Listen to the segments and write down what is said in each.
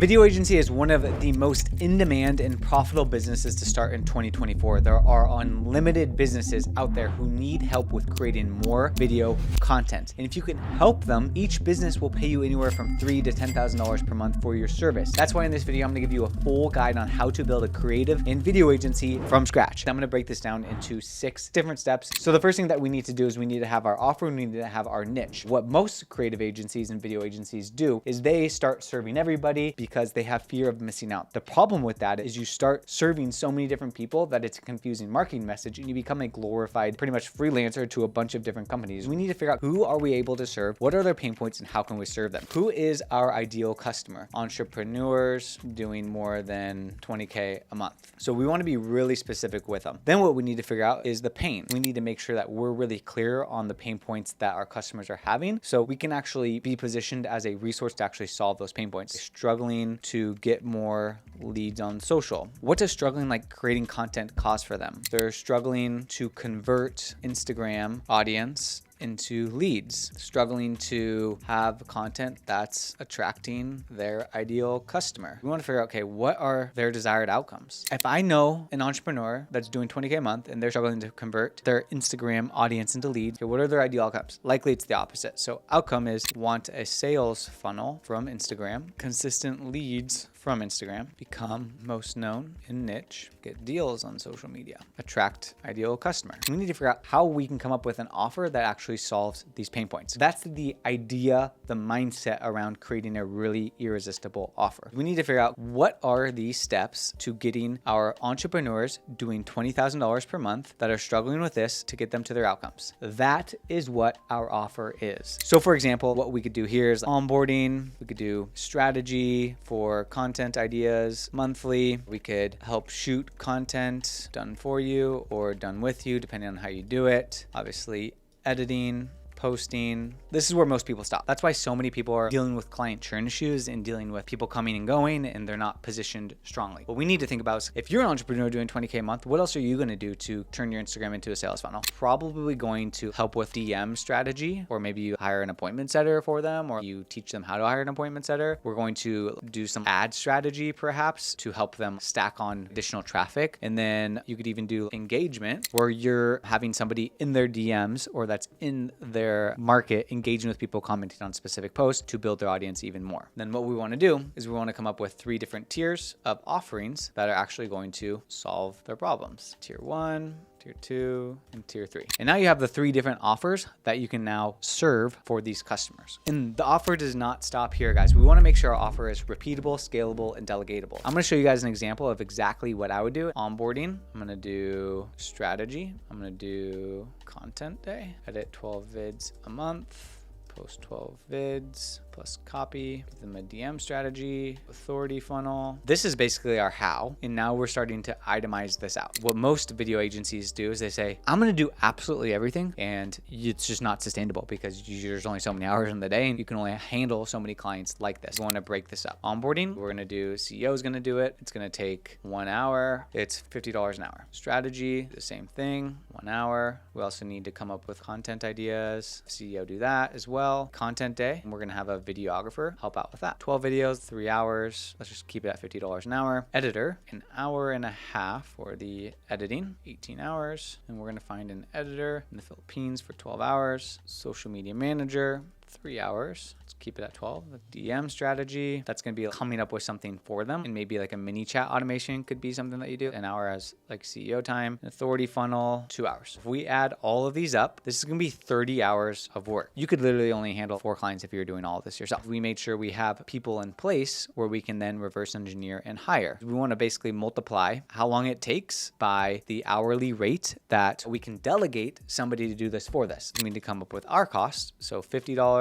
video agency is one of the most in-demand and profitable businesses to start in 2024. There are unlimited businesses out there who need help with creating more video content. And if you can help them, each business will pay you anywhere from $3,000 to $10,000 per month for your service. That's why in this video, I'm gonna give you a full guide on how to build a creative and video agency from scratch. I'm gonna break this down into 6 different steps. So the first thing that we need to do is we need to have our offer, we need to have our niche. What most creative agencies and video agencies do is they start serving everybody because they have fear of missing out. The problem with that is you start serving so many different people that it's a confusing marketing message and you become a glorified, pretty much freelancer to a bunch of different companies. We need to figure out who are we able to serve, what are their pain points, and how can we serve them? Who is our ideal customer? Entrepreneurs doing more than 20K a month. So we want to be really specific with them. Then what we need to figure out is the pain. We need to make sure that we're really clear on the pain points that our customers are having so we can actually be positioned as a resource to actually solve those pain points. They're struggling to get more leads on social. What does struggling like creating content cost for them? They're struggling to convert Instagram audience into leads, struggling to have content that's attracting their ideal customer. We want to figure out, okay, what are their desired outcomes? If I know an entrepreneur that's doing 20K a month and they're struggling to convert their Instagram audience into leads, okay, what are their ideal outcomes? Likely it's the opposite. So outcome is want a sales funnel from Instagram, consistent leads from Instagram, become most known in niche, get deals on social media, attract ideal customer. We need to figure out how we can come up with an offer that actually solves these pain points. That's the idea, the mindset around creating a really irresistible offer. We need to figure out what are these steps to getting our entrepreneurs doing $20,000 per month that are struggling with this to get them to their outcomes. That is what our offer is. So for example, what we could do here is onboarding. We could do strategy for content ideas monthly. We could help shoot content done for you or done with you, depending on how you do it. Obviously, editing, posting. This is where most people stop. That's why so many people are dealing with client churn issues and dealing with people coming and going and they're not positioned strongly. What we need to think about is if you're an entrepreneur doing 20K a month, what else are you going to do to turn your Instagram into a sales funnel? Probably going to help with DM strategy, or maybe you hire an appointment setter for them, or you teach them how to hire an appointment setter. We're going to do some ad strategy perhaps to help them stack on additional traffic. And then you could even do engagement where you're having somebody in their DMs or that's in their market engaging with people commenting on specific posts to build their audience even more. Then what we want to do is we want to come up with 3 different tiers of offerings that are actually going to solve their problems. Tier 1, Tier 2, and Tier 3. And now you have the 3 different offers that you can now serve for these customers. And the offer does not stop here, guys. We want to make sure our offer is repeatable, scalable, and delegatable. I'm going to show you guys an example of exactly what I would do. Onboarding, I'm going to do strategy. I'm going to do content day, edit 12 vids a month, post 12 vids plus copy, give them a DM strategy, authority funnel. This is basically our how. And now we're starting to itemize this out. What most video agencies do is they say, I'm going to do absolutely everything. And it's just not sustainable because there's only so many hours in the day and you can only handle so many clients like this. We want to break this up. Onboarding, we're going to do, CEO is going to do it. It's going to take 1 hour. It's $50 an hour. Strategy, the same thing, 1 hour. We also need to come up with content ideas. CEO do that as well. Content day, and we're going to have a videographer help out with that. 12 videos, 3 hours. Let's just keep it at $50 an hour. Editor, 1.5 hours for the editing, 18 hours. And we're going to find an editor in the Philippines for 12 hours. Social media manager, 3 hours. Let's keep it at 12. The DM strategy, that's going to be coming up with something for them. And maybe like a mini chat automation could be something that you do. 1 hour as like CEO time. An authority funnel, 2 hours. If we add all of these up, this is going to be 30 hours of work. You could literally only handle 4 clients if you're doing all of this yourself. We made sure we have people in place where we can then reverse engineer and hire. We want to basically multiply how long it takes by the hourly rate that we can delegate somebody to do this for this. We need to come up with our cost. So $50, $50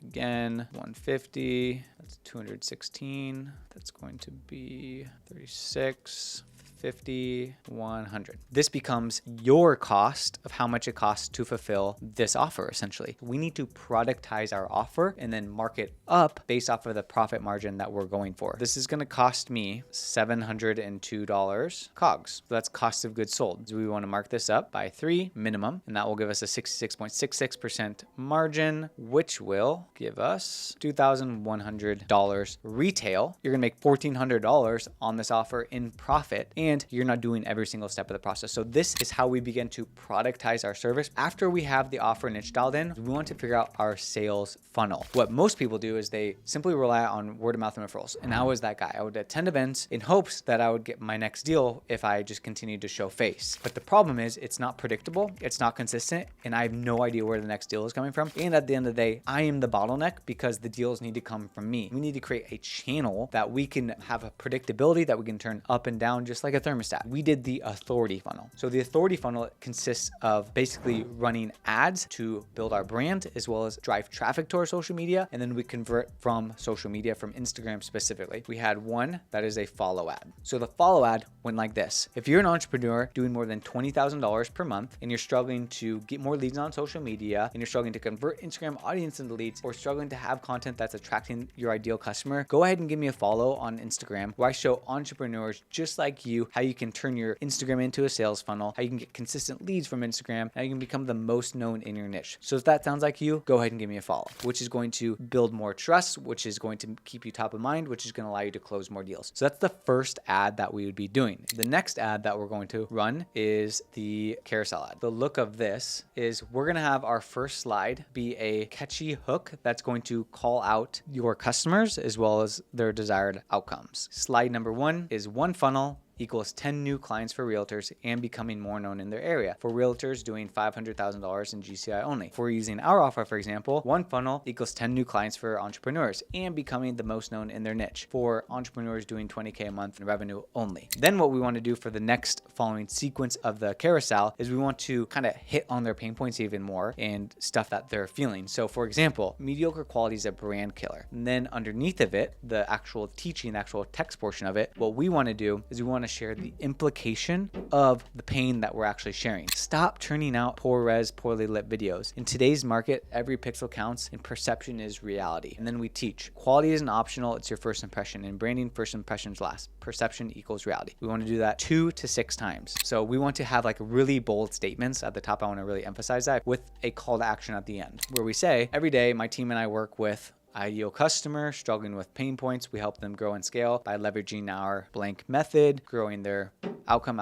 again, $150, that's $216. That's going to be $36, 50, 100. This becomes your cost of how much it costs to fulfill this offer, essentially. We need to productize our offer and then mark it up based off of the profit margin that we're going for. This is going to cost me $702 COGS. So that's cost of goods sold. So we want to mark this up by 3 minimum, and that will give us a 66.66% margin, which will give us $2,100 retail. You're going to make $1,400 on this offer in profit, and you're not doing every single step of the process. So this is how we begin to productize our service. After we have the offer niche dialed in, we want to figure out our sales funnel. What most people do is they simply rely on word of mouth and referrals. And I was that guy. I would attend events in hopes that I would get my next deal if I just continued to show face. But the problem is it's not predictable, it's not consistent, and I have no idea where the next deal is coming from. And at the end of the day, I am the bottleneck because the deals need to come from me. We need to create a channel that we can have a predictability that we can turn up and down just like a thermostat. We did the authority funnel. So the authority funnel consists of basically running ads to build our brand as well as drive traffic to our social media, and then we convert from social media, from Instagram specifically. We had one that is a follow ad. So the follow ad went like this. If you're an entrepreneur doing more than $20,000 per month and you're struggling to get more leads on social media and you're struggling to convert Instagram audience into leads or struggling to have content that's attracting your ideal customer, go ahead and give me a follow on Instagram where I show entrepreneurs just like you how you can turn your Instagram into a sales funnel, how you can get consistent leads from Instagram, how you can become the most known in your niche. So if that sounds like you, go ahead and give me a follow, which is going to build more trust, which is going to keep you top of mind, which is going to allow you to close more deals. So that's the first ad that we would be doing. The next ad that we're going to run is the carousel ad. The look of this is we're going to have our first slide be a catchy hook that's going to call out your customers as well as their desired outcomes. Slide number 1 is one funnel equals 10 new clients for realtors and becoming more known in their area. For realtors doing $500,000 in GCI only. For using our offer, for example, one funnel equals 10 new clients for entrepreneurs and becoming the most known in their niche. For entrepreneurs doing $20K a month in revenue only. Then what we want to do for the next following sequence of the carousel is we want to kind of hit on their pain points even more and stuff that they're feeling. So for example, mediocre quality is a brand killer. And then underneath of it, the actual teaching, the actual text portion of it, what we want to do is we want to share the implication of the pain that we're actually sharing. Stop churning out poor res, poorly lit videos. In today's market, every pixel counts and perception is reality. And then we teach quality isn't optional, it's your first impression. In branding, first impressions last. Perception equals reality. We want to do that 2 to 6 times. So we want to have like really bold statements at the top. I want to really emphasize that with a call to action at the end where we say, every day my team and I work with ideal customer struggling with pain points. We help them grow and scale by leveraging our blank method, growing their outcome.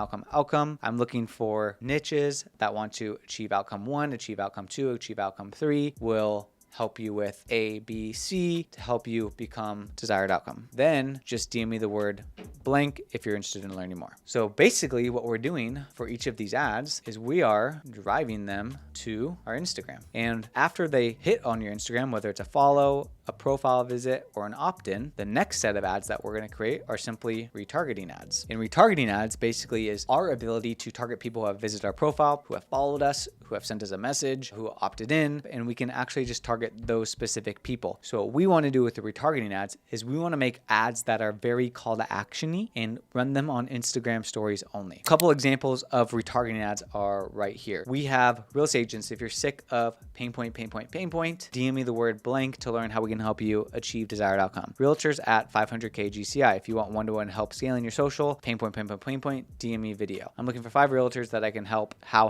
I'm looking for niches that want to achieve outcome 1, achieve outcome 2, achieve outcome 3. Will help you with A, B, C to help you become desired outcome. Then just DM me the word blank if you're interested in learning more. So basically what we're doing for each of these ads is we are driving them to our Instagram. And after they hit on your Instagram, whether it's a follow, a profile visit, or an opt-in, the next set of ads that we're going to create are simply retargeting ads. And retargeting ads basically is our ability to target people who have visited our profile, who have followed us, who have sent us a message, who opted in, and we can actually just target those specific people. So what we want to do with the retargeting ads is we want to make ads that are very call to action-y and run them on Instagram stories only. A couple examples of retargeting ads are right here. We have real estate agents. If you're sick of pain point, DM me the word blank to learn how we can help you achieve desired outcome. Realtors at 500K GCI. If you want one-to-one help scaling your social, pain point, DM me video. I'm looking for 5 realtors that I can help. How?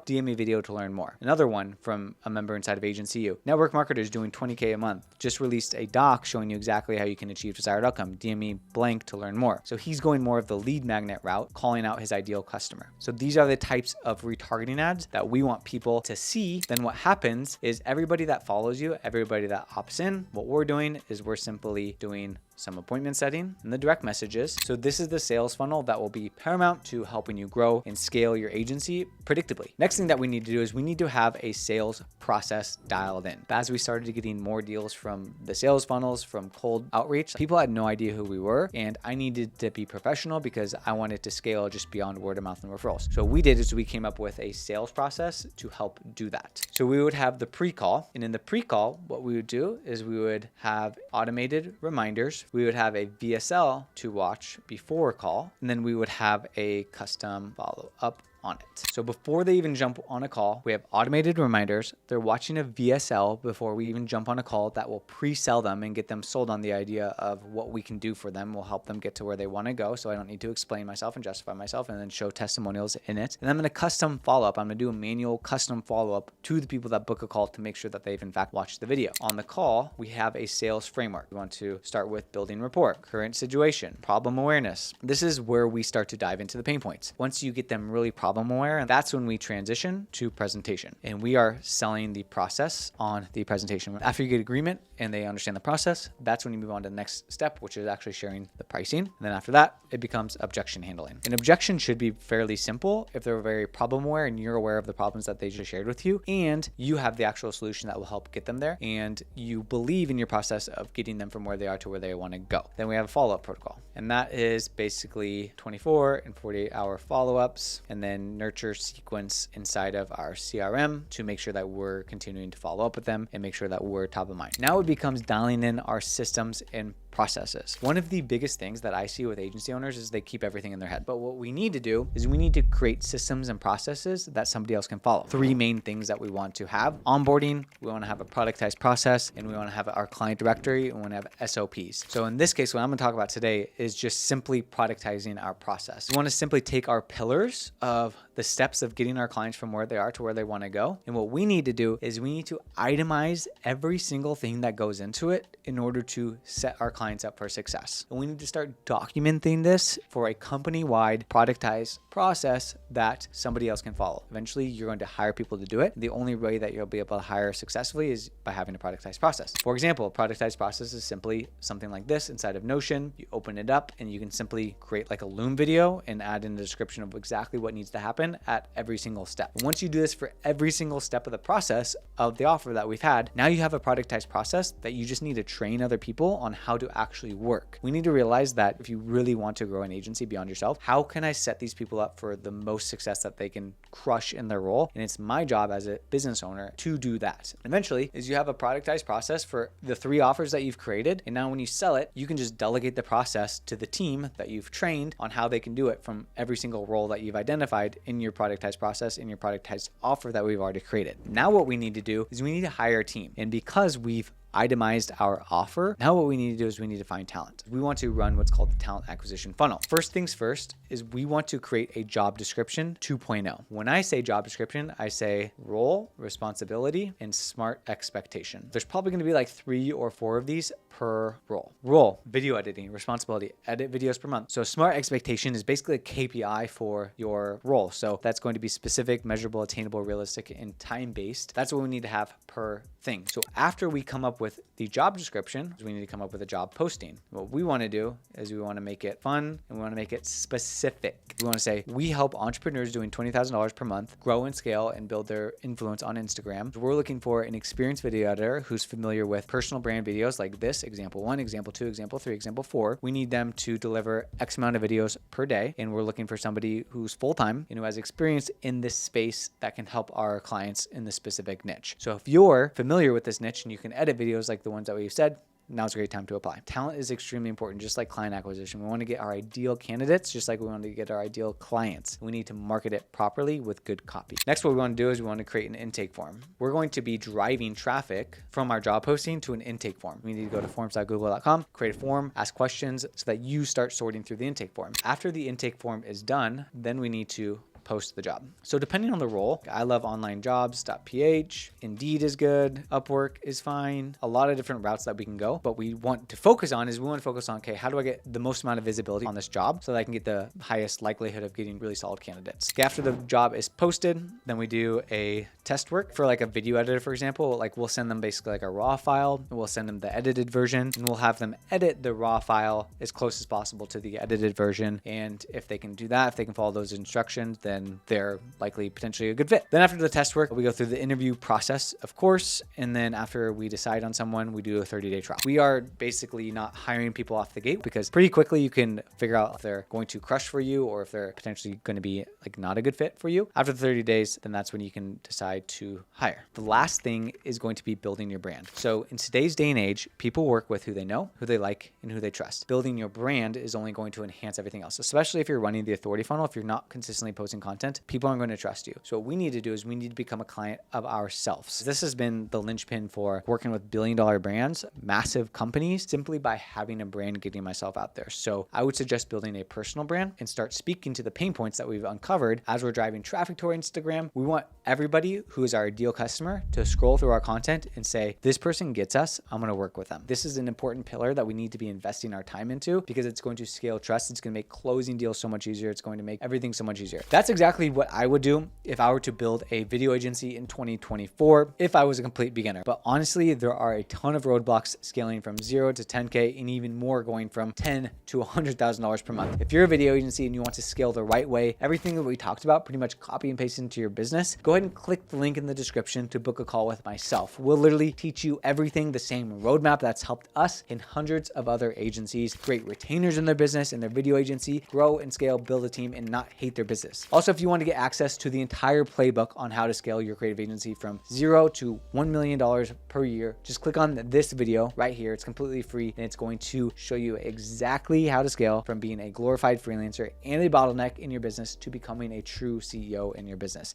DM me video to learn more. Another one from a member inside of Agency U. Network marketers doing 20K a month. Just released a doc showing you exactly how you can achieve desired outcome. DM me blank to learn more. So he's going more of the lead magnet route, calling out his ideal customer. So these are the types of retargeting ads that we want people to see. Then what happens is everybody that follows you, everybody that opts in, what we're doing is we're simply doing some appointment setting and the direct messages. So this is the sales funnel that will be paramount to helping you grow and scale your agency predictably. Next thing that we need to do is we need to have a sales process dialed in. As we started getting more deals from the sales funnels, from cold outreach, people had no idea who we were, and I needed to be professional because I wanted to scale just beyond word of mouth and referrals. So what we did is we came up with a sales process to help do that. So we would have the pre-call, and in the pre-call, what we would do do is we would have automated reminders. We would have a VSL to watch before a call, and then we would have a custom follow-up on it. So before they even jump on a call, we have automated reminders. They're watching a VSL before we even jump on a call that will pre-sell them and get them sold on the idea of what we can do for them. We'll help them get to where they want to go. So I don't need to explain myself and justify myself and then show testimonials in it. And I'm going to custom follow-up. I'm going to do a manual custom follow-up to the people that book a call to make sure that they've in fact watched the video. On the call, we have a sales framework. We want to start with building rapport, current situation, problem awareness. This is where we start to dive into the pain points. Once you get them really problem aware, and that's when we transition to presentation. And we are selling the process on the presentation. After you get agreement and they understand the process, that's when you move on to the next step, which is actually sharing the pricing. And then after that, it becomes objection handling. An objection should be fairly simple if they're very problem aware and you're aware of the problems that they just shared with you, and you have the actual solution that will help get them there, and you believe in your process of getting them from where they are to where they want to go. Then we have a follow-up protocol, and that is basically 24 and 48-hour follow-ups, and then nurture sequence inside of our CRM to make sure that we're continuing to follow up with them and make sure that we're top of mind. Now it becomes dialing in our systems and processes. One of the biggest things that I see with agency owners is they keep everything in their head. But what we need to do is we need to create systems and processes that somebody else can follow. Three main things that we want to have: onboarding, we want to have a productized process, and we want to have our client directory, and we want to have SOPs. So in this case, what I'm going to talk about today is just simply productizing our process. We want to simply take our pillars of the steps of getting our clients from where they are to where they want to go. And what we need to do is we need to itemize every single thing that goes into it in order to set our clients up for success. And we need to start documenting this for a company-wide productized process that somebody else can follow. Eventually, you're going to hire people to do it. The only way that you'll be able to hire successfully is by having a productized process. For example, a productized process is simply something like this inside of Notion. You open it up and you can simply create like a Loom video and add in the description of exactly what needs to happen at every single step. And once you do this for every single step of the process of the offer that we've had, now you have a productized process that you just need to train other people on how to actually work. We need to realize that if you really want to grow an agency beyond yourself, how can I set these people up for the most success that they can crush in their role? And it's my job as a business owner to do that. Eventually, is you have a productized process for the 3 offers that you've created. And now when you sell it, you can just delegate the process to the team that you've trained on how they can do it from every single role that you've identified in your productized process, in your productized offer that we've already created. Now what we need to do is we need to hire a team. And because we've itemized our offer, now what we need to do is we need to find talent. We want to run what's called the talent acquisition funnel. First things first is we want to create a job description 2.0. When I say job description, I say role, responsibility, and smart expectation. There's probably going to be like 3 or 4 of these per role. Role, video editing, responsibility, edit videos per month. So smart expectation is basically a KPI for your role. So that's going to be specific, measurable, attainable, realistic, and time-based. That's what we need to have per thing. So after we come up with the job description, we need to come up with a job posting. What we want to do is we want to make it fun and we want to make it specific. We want to say, we help entrepreneurs doing $20,000 per month grow and scale and build their influence on Instagram. We're looking for an experienced video editor who's familiar with personal brand videos like this, example 1, example 2, example 3, example 4. We need them to deliver X amount of videos per day. And we're looking for somebody who's full-time and who has experience in this space that can help our clients in this specific niche. So if you're familiar with this niche and you can edit videos like the ones that we've said, now's a great time to apply. Talent is extremely important, just like client acquisition. We want to get our ideal candidates, just like we want to get our ideal clients. We need to market it properly with good copy. Next, what we want to do is we want to create an intake form. We're going to be driving traffic from our job posting to an intake form. We need to go to forms.google.com, create a form, ask questions so that you start sorting through the intake form. After the intake form is done, then we need to post the job. So depending on the role, I love onlinejobs.ph, Indeed is good, Upwork is fine, a lot of different routes that we can go. But we want to focus on okay, how do I get the most amount of visibility on this job so that I can get the highest likelihood of getting really solid candidates. After the job is posted, then we do a test work for like a video editor, for example. Like we'll send them basically like a raw file, and we'll send them the edited version, and we'll have them edit the raw file as close as possible to the edited version. And if they can do that, if they can follow those instructions, then then they're likely potentially a good fit. Then after the test work, we go through the interview process, of course. And then after we decide on someone, we do a 30-day trial. We are basically not hiring people off the gate because pretty quickly you can figure out if they're going to crush for you or if they're potentially going to be like not a good fit for you. After the 30 days, then that's when you can decide to hire. The last thing is going to be building your brand. So in today's day and age, people work with who they know, who they like, and who they trust. Building your brand is only going to enhance everything else, especially if you're running the authority funnel. If you're not consistently posting content, people aren't going to trust you. So what we need to do is we need to become a client of ourselves. This has been the linchpin for working with billion-dollar brands, massive companies, simply by having a brand, getting myself out there. So I would suggest building a personal brand and start speaking to the pain points that we've uncovered as we're driving traffic to our Instagram. We want everybody who is our ideal customer to scroll through our content and say, this person gets us, I'm going to work with them. This is an important pillar that we need to be investing our time into because it's going to scale trust. It's going to make closing deals so much easier. It's going to make everything so much easier. That's exactly what I would do if I were to build a video agency in 2024, if I was a complete beginner. But honestly, there are a ton of roadblocks scaling from 0 to 10K and even more going from $10,000 to $100,000 per month. If you're a video agency and you want to scale the right way, everything that we talked about, pretty much copy and paste into your business, go ahead and click the link in the description to book a call with myself. We'll literally teach you everything, the same roadmap that's helped us and hundreds of other agencies create retainers in their business and their video agency, grow and scale, build a team, and not hate their business. Also, if you want to get access to the entire playbook on how to scale your creative agency from 0 to $1 million per year, just click on this video right here. It's completely free and it's going to show you exactly how to scale from being a glorified freelancer and a bottleneck in your business to becoming a true CEO in your business.